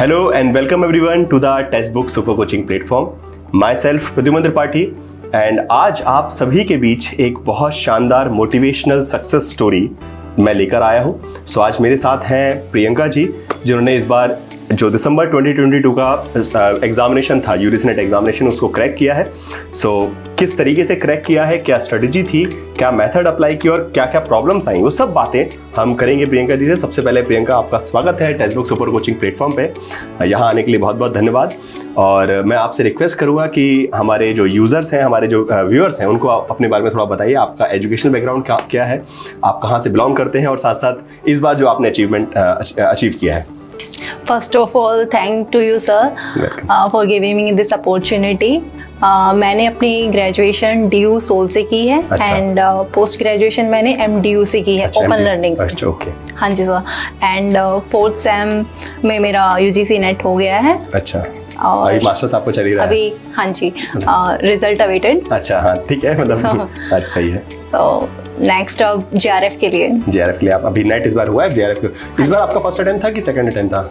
Hello and welcome everyone to the Textbook Super Coaching Platform. Myself Pradyuman Tripathi and आज आप सभी के बीच एक बहुत शानदार मोटिवेशनल सक्सेस स्टोरी मैं लेकर आया हूँ. आज मेरे साथ हैं प्रियंका जी, जिन्होंने इस बार जो दिसंबर 2022 का एग्जामिनेशन था, यूजीसी एग्जामिनेशन, उसको क्रैक किया है. किस तरीके से क्रैक किया है, क्या स्ट्रेटजी थी, क्या मेथड अप्लाई की और क्या क्या प्रॉब्लम्स आई, वो सब बातें हम करेंगे प्रियंका जी से. सबसे पहले प्रियंका, आपका स्वागत है टेक्स्टबुक सुपर कोचिंग प्लेटफॉर्म पे. यहाँ आने के लिए बहुत बहुत धन्यवाद. और मैं आपसे रिक्वेस्ट करूँगा कि हमारे जो यूज़र्स हैं, हमारे जो व्यूअर्स हैं, उनको आप अपने बारे में थोड़ा बताइए. आपका एजुकेशनल बैकग्राउंड क्या है, आप कहाँ से बिलोंग करते हैं और साथ साथ इस बार जो आपने अचीव किया है. First of all, thank to you, sir, for giving me this opportunity. मैंने अपनी ग्रेजुएशन DU सोल से की है एंड पोस्ट ग्रेजुएशन मैंने MDU से की है, ओपन लर्निंग से. हाँ जी सर. एंड 4th सेम में मेरा UGC नेट हो गया है. अच्छा. और अभी मास्टर्स आपको चल ही रहा है अभी? हाँ जी. Result awaited. अच्छा, हाँ ठीक है, मतलब अच्छा सही है. तो नेक्स्ट अब JRF के लिए आप अभी नेट इस बार हुआ है. JRF इस बार आपका फर्स्ट अटेम्प्ट था कि सेकंड अटेम्प्ट था?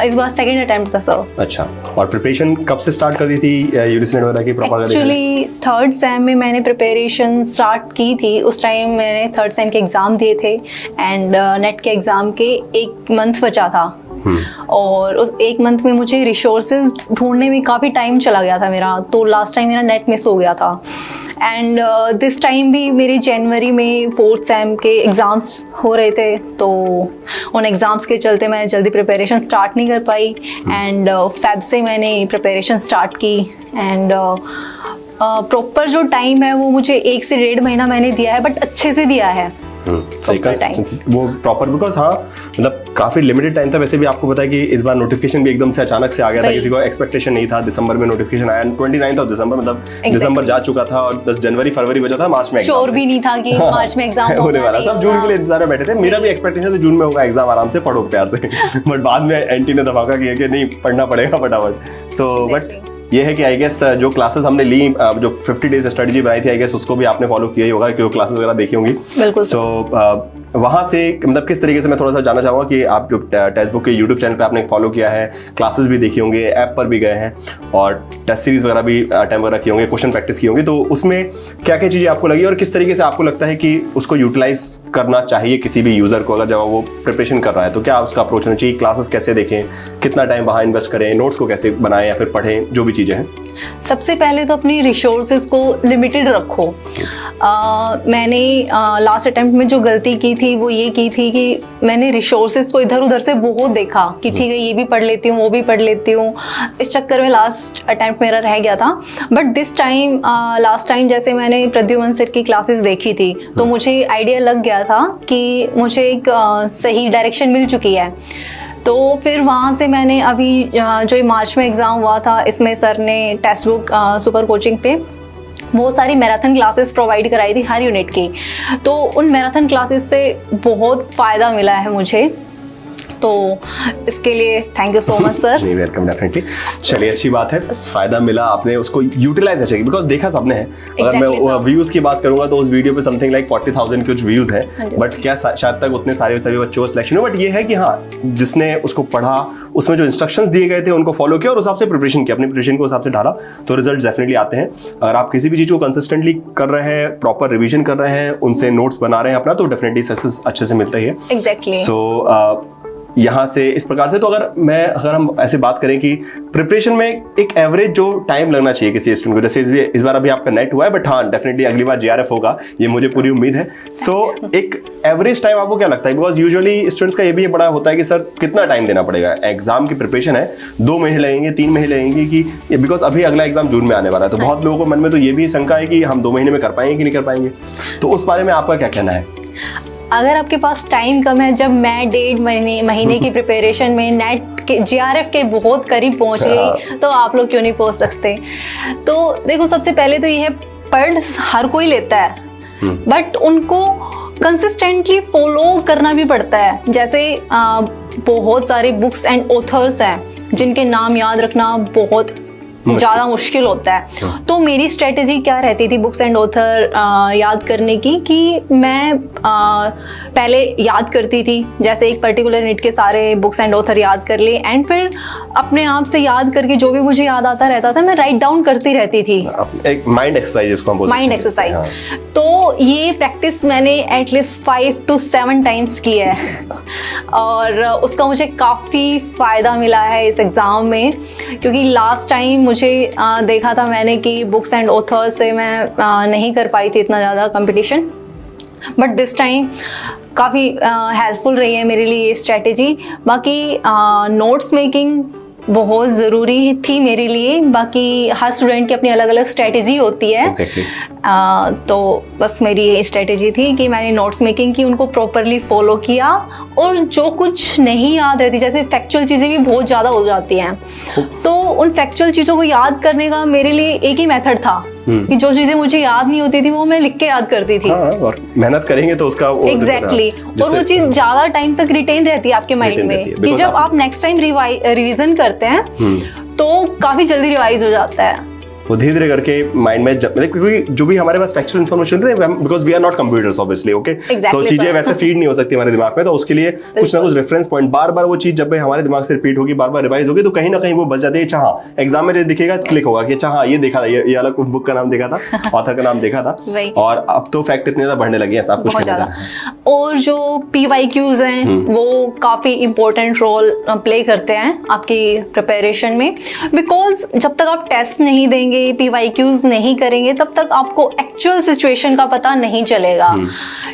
इस बार सेकंड अटेम्प्ट था सर. अच्छा. और प्रिपरेशन कब से स्टार्ट कर दी थी यूजीसी नेट वगैरह की प्रॉपर? एक्चुअली 3rd सेम में मैंने प्रिपरेशन स्टार्ट की थी. उस टाइम मैंने 3rd सेम के एग्ज़ाम दिए थे एंड नेट के एग्ज़ाम के 1 मंथ बचा था. और उस 1 मंथ में मुझे रिसोर्सेज ढूंढने में काफ़ी टाइम चला गया था मेरा. तो लास्ट टाइम मेरा नेट मिस हो गया था एंड दिस टाइम भी मेरे जनवरी में 4th सेम के एग्ज़ाम्स हो रहे थे. तो उन एग्ज़ाम्स के चलते मैं जल्दी प्रिपरेशन स्टार्ट नहीं कर पाई एंड फेब से मैंने प्रिपरेशन स्टार्ट की. एंड प्रॉपर जो टाइम है वो मुझे 1 से 1.5 महीना मैंने दिया है, बट अच्छे से दिया है. सही वो प्रॉपर, बिकॉज हाँ मतलब काफी लिमिटेड टाइम था. वैसे भी आपको पता है कि इस बार नोटिफिकेशन भी एकदम से अचानक से आ गया था, किसी को एक्सपेक्टेशन नहीं था. दिसंबर में नोटिफिकेशन आया, 29 ऑफ दिसंबर, मतलब दिसंबर जा चुका था और बस जनवरी फरवरी बचा था, मार्च में श्योर भी नहीं था कि मार्च में एग्जाम होने वाला. सब जून के लिए इंतजार में बैठे थे. मेरा भी एक्सपेक्टेशन था जून में होगा एग्जाम, आराम से पढ़ो प्यार से. बट बाद में एंटी ने धमाका किया कि नहीं, पढ़ना पड़ेगा फटाफट. बट ये है कि आई गेस जो क्लासेस हमने ली, जो 50 डेज स्ट्रेटजी बनाई थी, आई गेस उसको भी आपने फॉलो किया ही होगा, क्योंकि क्लासेस वगैरह देखी होंगी. बिल्कुल. वहाँ से मतलब किस तरीके से, मैं थोड़ा सा जानना चाहूँगा कि आप जो टेक्स्टबुक के यूट्यूब चैनल पे आपने फॉलो किया है, क्लासेस भी देखी होंगे, ऐप पर भी गए हैं और टेस्ट सीरीज वगैरह भी अटेम्प्ट वगैरह किए होंगे, क्वेश्चन प्रैक्टिस की होंगी. तो उसमें क्या क्या चीज़ें आपको लगी और किस तरीके से आपको लगता है कि उसको यूटिलाइज करना चाहिए किसी भी यूज़र को, अगर जब वो प्रिपरेशन कर रहा है तो क्या उसका अप्रोच होना चाहिए? क्लासेस कैसे देखें, कितना टाइम वहाँ इन्वेस्ट करें, नोट्स को कैसे बनाएं या फिर पढ़ें, जो भी चीज़ें हैं? सबसे पहले तो अपनी रिसोर्सेज को लिमिटेड रखो. मैंने लास्ट अटेम्प्ट में जो गलती की थी वो ये की थी कि मैंने रिसोर्सेज को इधर उधर से बहुत देखा कि ठीक है ये भी पढ़ लेती हूँ, वो भी पढ़ लेती हूँ. इस चक्कर में लास्ट अटेम्प्ट मेरा रह गया था. But this time, last time जैसे मैंने प्रद्युमन सर की क्लासेस देखी थी तो मुझे आइडिया लग गया था कि मुझे एक सही डायरेक्शन मिल चुकी है. तो फिर वहाँ से मैंने अभी जो मार्च में एग्ज़ाम हुआ था, इसमें सर ने टेक्स्टबुक सुपर कोचिंग पे बहुत सारी मैराथन क्लासेस प्रोवाइड कराई थी हर यूनिट की. तो उन मैराथन क्लासेस से बहुत फ़ायदा मिला है मुझे. तो इसके लिए thank you so much sir. Welcome. Definitely. चलिए, अच्छी बात है, फायदा मिला, आपने उसको यूटिलाइज चाहिए, बिकॉज देखा सबने है. अगर मैं व्यूज की बात करूंगा तो उस वीडियो पे समथिंग लाइक 40,000 कुछ व्यूज हैं, बट क्या शायद तक उतने सारे सभी बच्चों को सिलेक्शन हो. बट ये है कि हाँ, जिसने उसको पढ़ा, उसमें जो इंस्ट्रक्शंस दिए गए थे उनको फॉलो किया और उस हिसाब से प्रिपरेशन किया, अपनी प्रिपरेशन को उस हिसाब से ढाला, तो रिजल्ट डेफिनेटली आते हैं. अगर आप किसी भी चीज को कंसिस्टेंटली कर रहे हैं, प्रॉपर रिविजन कर रहे हैं, उनसे नोट्स बना रहे हैं अपना, तो डेफिनेटली सक्सेस अच्छे से मिलता ही है. एग्जैक्टली. यहाँ से इस प्रकार से, तो अगर हम ऐसे बात करें कि प्रिपरेशन में एक एवरेज जो टाइम लगना चाहिए किसी स्टूडेंट को, जैसे इस बार अभी आपका नेट हुआ है, बट हाँ डेफिनेटली अगली बार JRF होगा, ये मुझे पूरी उम्मीद है. एक एवरेज टाइम आपको क्या लगता है? बिकॉज यूजुअली स्टूडेंट्स का ये भी बड़ा होता है कि सर कितना टाइम देना पड़ेगा, एग्जाम की प्रिपरेशन है, 2 महीने लगेंगे, 3 महीने लगेंगे, कि बिकॉज अभी अगला एग्जाम जून में आने वाला है. तो बहुत लोगों को मन में तो ये भी शंका है कि हम 2 महीने में कर पाएंगे कि नहीं कर पाएंगे. तो उस बारे में आपका क्या कहना है? अगर आपके पास टाइम कम है, जब मैं 1.5 महीने की प्रिपरेशन में नेट के JRF के बहुत करीब पहुंच गई, तो आप लोग क्यों नहीं पहुंच सकते? तो देखो, सबसे पहले तो ये है, पढ़ हर कोई लेता है, बट उनको कंसिस्टेंटली फॉलो करना भी पड़ता है. जैसे बहुत सारे बुक्स एंड ऑथर्स हैं जिनके नाम याद रखना बहुत ज़्यादा मुश्किल होता है। तो मेरी स्ट्रेटेजी क्या रहती थी बुक्स एंड ऑथर याद करने की, कि मैं पहले याद करती थी, जैसे एक पर्टिकुलर नीट के सारे बुक्स एंड ऑथर याद कर लिए, एंड फिर अपने आप से याद करके जो भी मुझे याद आता रहता था मैं राइट डाउन करती रहती थी। एक माइंड एक्सरसाइज इसको हम बोलते हैं। Mind exercise. तो ये प्रैक्टिस मैंने एटलीस्ट 5 to 7 टाइम्स की है और उसका मुझे काफ़ी फ़ायदा मिला है इस एग्ज़ाम में, क्योंकि लास्ट टाइम मुझे देखा था मैंने कि बुक्स एंड ऑथर से मैं नहीं कर पाई थी इतना ज़्यादा कंपटीशन, बट दिस टाइम काफ़ी हेल्पफुल रही है मेरे लिए ये स्ट्रेटेजी। बाकी नोट्स मेकिंग बहुत ज़रूरी थी मेरे लिए, बाकी हर स्टूडेंट की अपनी अलग अलग स्ट्रेटेजी होती है। Exactly. तो बस मेरी ये स्ट्रेटेजी थी कि मैंने नोट्स मेकिंग की, उनको प्रॉपरली फॉलो किया, और जो कुछ नहीं याद रहती, जैसे फैक्चुअल चीज़ें भी बहुत ज़्यादा हो जाती हैं, तो उन फैक्चुअल चीज़ों को याद करने का मेरे लिए एक ही मेथड था कि जो चीज़ें मुझे याद नहीं होती थी वो मैं लिख के याद करती थी। हाँ, और मेहनत करेंगे तो उसका एग्जैक्टली और वो चीज़ ज़्यादा टाइम तक रिटेन रहती है आपके माइंड में, कि जब आप नेक्स्ट टाइम रिवीजन करते हैं तो काफ़ी जल्दी रिवाइज हो जाता है। वो धीरे धीरे करके माइंड में क्योंकि जो भी हमारे पास फैक्चुअल इन्फॉर्मेशन होती है, because we are not computers obviously, okay, so चीजें वैसे फीड नहीं हो सकती हमारे दिमाग में, तो उसके लिए कुछ ना कुछ रेफरेंस पॉइंट, बार बार वो चीज जब हमारे दिमाग से रिपीट होगी, बार बार रिवाइज होगी, तो कहीं ना कहीं वो बच जाती है। अच्छा हाँ, एग्जाम में दिखेगा, क्लिक होगा कि अच्छा हाँ ये देखा था, ये अलग बुक का नाम देखा था, ऑथर का नाम देखा था, और अब तो फैक्ट इतने ज्यादा बढ़ने लगे हैं सब कुछ बहुत ज्यादा। और जो PYQs हैं वो काफी इंपॉर्टेंट रोल प्ले करते हैं आपकी प्रिपरेशन में, बिकॉज जब तक आप टेस्ट नहीं देंगे, PYQs नहीं करेंगे, तब तक आपको एक्चुअल सिचुएशन का पता नहीं चलेगा।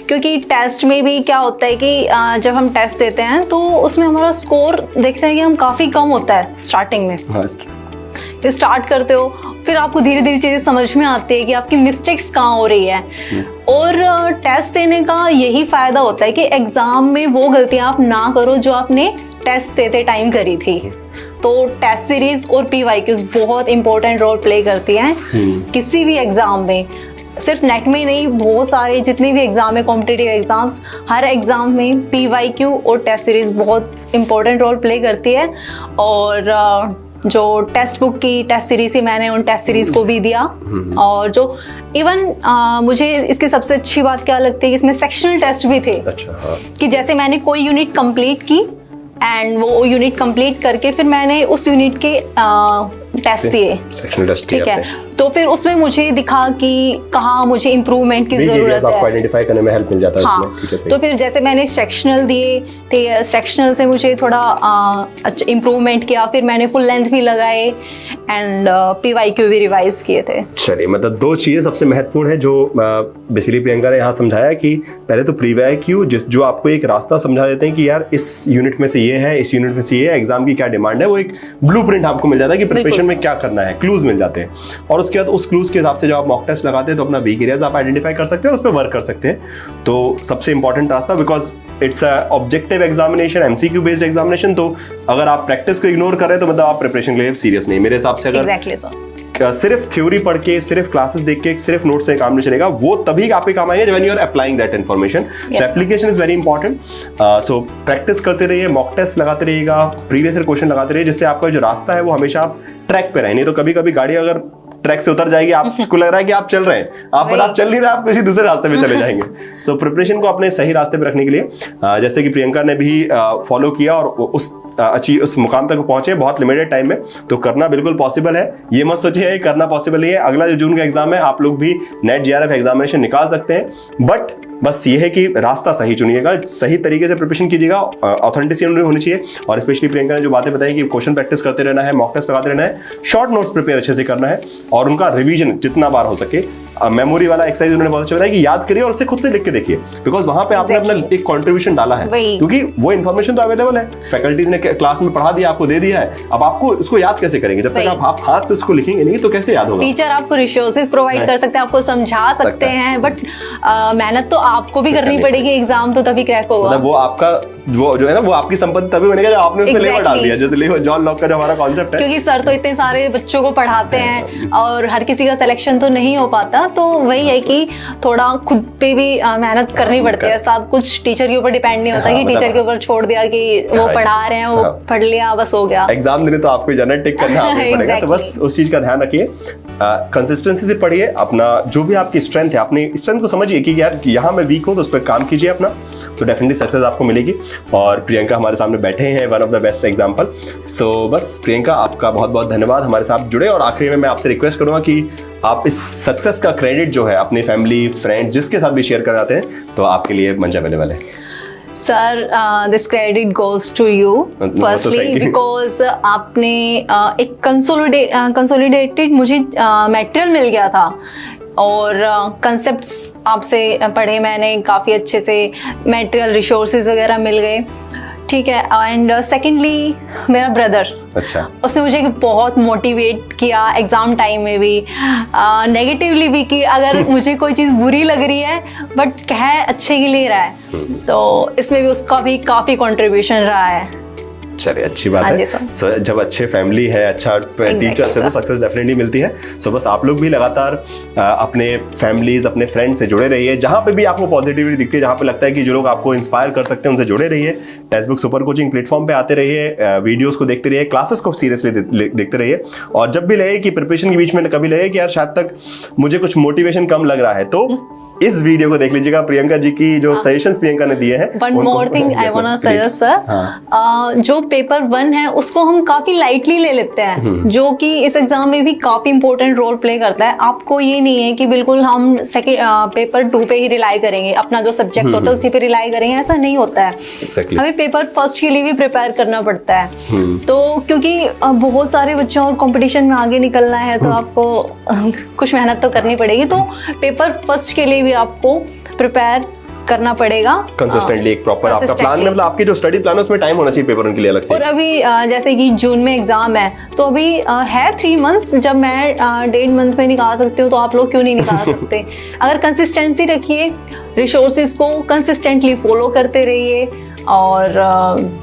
क्योंकि टेस्ट में भी क्या होता है कि जब हम टेस्ट देते हैं तो उसमें हमारा स्कोर देखते हैं कि हम काफी कम होता है स्टार्टिंग में। स्टार्ट करते हो, फिर आपको धीरे धीरे चीजें समझ में आती है कि आपकी मिस्टेक्स कहाँ हो रही है, और टेस्ट देने का यही फायदा होता है कि एग्जाम में वो गलतियां आप ना करो जो आपने टेस्ट देते टाइम करी थी। तो टेस्ट सीरीज और PYQs बहुत इंपॉर्टेंट रोल प्ले करती हैं किसी भी एग्जाम में, सिर्फ नेट में नहीं, बहुत सारे जितने भी एग्जाम है, कॉम्पिटिटिव एग्जाम्स, हर एग्जाम में PYQ और टेस्ट सीरीज बहुत इंपॉर्टेंट रोल प्ले करती है। और जो टेक्स्ट बुक की टेस्ट सीरीज थी, मैंने उन टेस्ट सीरीज को भी दिया। और जो इवन मुझे इसकी सबसे अच्छी बात क्या लगती है कि इसमें सेक्शनल टेस्ट भी थे। अच्छा, हाँ। कि जैसे मैंने कोई यूनिट कंप्लीट की एंड वो यूनिट कंप्लीट करके फिर मैंने उस यूनिट के टेस्ट दिए, सेक्शनल टेस्ट, ठीक है, तो फिर उसमें मुझे दिखा कि कहाँ मुझे इम्प्रूवमेंट की जरूरत है, आपको आइडेंटिफाई करने में हेल्प मिल जाता है। हाँ, तो फिर जैसे मैंने सेक्शनल दिए, ठीक है, सेक्शनल से मुझे थोड़ा इम्प्रूवमेंट किया, फिर मैंने फुल लेंथ भी लगाए एंड PYQ भी रिवाइज किए थे। चलिए, मतलब दो चीजें सबसे महत्वपूर्ण है जो बेसिकली प्रियंका ने यहाँ समझाया कि पहले तो PYQ जो आपको एक रास्ता समझा देते हैं कि यार इस यूनिट में से ये है, इस यूनिट में से ये है, एग्जाम की क्या डिमांड है, वो एक ब्लूप्रिंट आपको मिल जाता है कि प्रिपरेशन में क्या करना है, क्लूज मिल जाते हैं। और उसके बाद उस क्लूज के हिसाब से जब आप मॉक टेस्ट लगाते हैं तो अपना वीक एरियाज आप आइडेंटिफाई कर सकते हैं और उस पर वर्क कर सकते हैं। तो सबसे इंपॉर्टेंट रास्ता, because it's a objective examination, MCQ based examination, तो अगर आप प्रैक्टिस को इग्नोर कर रहे हैं तो मतलब आप प्रिपरेशन के लिए सीरियस नहीं। मेरे हिसाब से अगर सिर्फ थ्योरी पढ़ के, सिर्फ क्लासेस देख के, सिर्फ नोट से काम नहीं चलेगा, वो तभी आपके काम आएगा when you are applying that information. So application is very important. So practice करते रहिए, मॉक टेस्ट लगाते रहिएगा, प्रीवियस ईयर क्वेश्चन लगाते रहिए, जिससे आपका जो रास्ता है वो हमेशा आप ट्रैक पे रहे। नहीं तो कभी कभी गाड़ी अगर ट्रैक से उतर जाएगी, आपको लग रहा है कि आप चल रहे हैं, आप चल नहीं रहे, आप किसी दूसरे रास्ते पे चले जाएंगे। सो प्रिपरेशन को अपने सही रास्ते पे रखने के लिए जैसे कि प्रियंका ने भी फॉलो किया और उस मुकाम तक पहुंचे बहुत लिमिटेड टाइम में, तो करना बिल्कुल पॉसिबल है। ये मत सोचिए करना पॉसिबल नहीं है। अगला जो जून का एग्जाम है, आप लोग भी नेट JRF एग्जामिनेशन निकाल सकते हैं, बट बस ये है कि रास्ता सही चुनिएगा, सही तरीके से प्रिपरेशन कीजिएगा, ऑथेंटिसिटी होनी चाहिए। और स्पेशली प्रियंका ने जो बातें बताई कि क्वेश्चन प्रैक्टिस करते रहना है, मॉक टेस्ट लगाते रहना है, शॉर्ट नोट्स प्रिपेयर अच्छे से करना है और उनका रिवीजन जितना बार हो सके। मेमोरी वाला एक्सरसाइज उन्होंने बहुत अच्छा बताया कि याद करिए और उसे खुद से लिख के देखिए, बिकॉज वहां पे आपने अपना एक कंट्रीब्यूशन डाला है, क्योंकि वो इन्फॉर्मेशन तो अवेलेबल है, फैकल्टीज ने क्लास में पढ़ा दिया, आपको दे दिया है। अब आपको इसको याद कैसे करेंगे जब तक आप हाथ से इसको लिखेंगे नहीं, तो कैसे याद होगा? टीचर आपको रिसोर्सेज प्रोवाइड कर सकते हैं, आपको समझा सकते हैं, बट मेहनत तो आपको भी करनी पड़ेगी, एग्जाम तो तभी क्रैक होगा। मतलब वो आपका वो जो है ना, वो आपकी संपत्ति तभी बनेगा जब आपने उसमें लेबर डाल दिया, जैसे जॉन लॉक का जो हमारा कॉन्सेप्ट है। क्योंकि सर तो इतने सारे बच्चों को पढ़ाते हैं और हर किसी का सिलेक्शन तो नहीं हो पाता, तो वही है कि थोड़ा खुद पे भी मेहनत करनी पड़ती है। सब कुछ टीचर के ऊपर डिपेंड नहीं होता कि टीचर के ऊपर छोड़ दिया कि वो पढ़ा रहे हैं, वो पढ़ लिया बस हो गया। एग्जाम देने तो आपको जाना टिक करना पड़ेगा, तो बस उस चीज का ध्यान रखिए, कंसिस्टेंसी से पढ़िए, अपना जो भी आपकी स्ट्रेंथ है अपनी स्ट्रेंथ को समझिए कि यार यहाँ मैं वीक हूँ तो उस पर काम कीजिए अपना, तो डेफिनेटली सक्सेस आपको मिलेगी। और प्रियंका हमारे सामने बैठे हैं, one of the best example. So बस प्रियंका, आपका बहुत बहुत धन्यवाद हमारे साथ जुड़े, और आखिरी में मैं आपसे रिक्वेस्ट करूंगा कि आप इस सक्सेस का क्रेडिट जो है अपनी फैमिली, फ्रेंड, जिसके साथ भी शेयर करना चाहते हैं, तो आपके लिए मंच अवेलेबल है। Sir, this credit goes to you firstly because आपने एक कंसोलिडेटेड मुझे मटेरियल मिल गया था, और कंसेप्ट्स आपसे पढ़े मैंने, काफ़ी अच्छे से मटेरियल, रिसोर्सेज वगैरह मिल गए, ठीक है। एंड सेकेंडली मेरा ब्रदर, अच्छा, उसने मुझे बहुत मोटिवेट किया एग्जाम टाइम में भी, नेगेटिवली भी, कि अगर मुझे कोई चीज़ बुरी लग रही है बट कह अच्छे के लिए रहा है, तो इसमें भी उसका भी काफ़ी कंट्रीब्यूशन रहा है। चलिए, अच्छी बात है। सो जब अच्छे फैमिली है, अच्छा टीचर से, तो सक्सेस डेफिनेटली मिलती है। सो बस आप लोग भी लगातार अपने फैमिलीज, अपने फ्रेंड्स से जुड़े रहिए, जहाँ पे भी आपको पॉजिटिविटी दिखती है, जहाँ पे लगता है कि जो लोग आपको इंस्पायर कर सकते हैं, उनसे जुड़े रहिए। टेक्स्टबुक सुपर कोचिंग प्लेटफॉर्म पे आते रहिए, वीडियोस को देखते रहिए, क्लासेस को सीरियसली देखते रहिए, और जब भी लगे कि प्रिपरेशन के बीच में कभी लगे कि यार शायद तक मुझे कुछ मोटिवेशन कम लग रहा है, तो इस वीडियो को देख लीजिएगा। प्रियंका जी की जो सजेशंस प्रियंका ने दिए हैं, one more thing I want to suggest sir, जो पेपर 1 है उसको हम काफी लाइटली ले लेते हैं, जो कि इस एग्जाम में भी काफी इंपॉर्टेंट रोल प्ले करता है। आपको ये नहीं है कि बिल्कुल हम पेपर 2 पे ही रिलाई करेंगे, अपना जो सब्जेक्ट होता है उसी पे रिलाई करेंगे, ऐसा नहीं होता है। हमें पेपर 1 के लिए भी प्रिपेयर करना पड़ता है, तो क्योंकि बहुत सारे बच्चों और कंपटीशन में आगे निकलना है, तो आपको कुछ मेहनत तो करनी पड़ेगी। तो पेपर 1 के लिए भी आपको प्रिपेयर करना पड़ेगा कंसिस्टेंटली, एक प्रॉपर आपका प्लान में, मतलब आपकी जो स्टडी प्लान है उसमें टाइम होना चाहिए पेपर उनके लिए अलग से। और अभी जैसे कि जून में एग्जाम है, तो अभी है 3 मंथ्स, जब मैं 1.5 मंथ में निकाल सकती हूँ, तो आप लोग क्यों नहीं निकाल सकते? अगर कंसिस्टेंसी रखिए, रिसोर्सेज को कंसिस्टेंटली फॉलो करते रहिए, और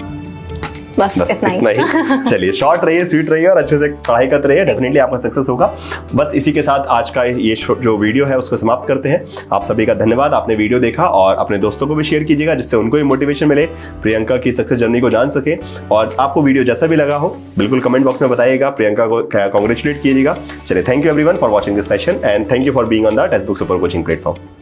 बस इतना ही। चलिए, शॉर्ट रहिए, स्वीट रहिए, और अच्छे से पढ़ाई करते रहिए, डेफिनेटली आपका सक्सेस होगा। बस इसी के साथ आज का ये जो वीडियो है उसको समाप्त करते हैं। आप सभी का धन्यवाद, आपने वीडियो देखा, और अपने दोस्तों को भी शेयर कीजिएगा, जिससे उनको भी मोटिवेशन मिले, प्रियंका की सक्सेस जर्नी को जान सके। और आपको वीडियो जैसा भी लगा हो, बिल्कुल कमेंट बॉक्स में बताइएगा, प्रियंका को कॉन्ग्रेचुलेट कीजिएगा। चलिए, thank you everyone for watching this session, and thank you for being on the textbook super coaching platform.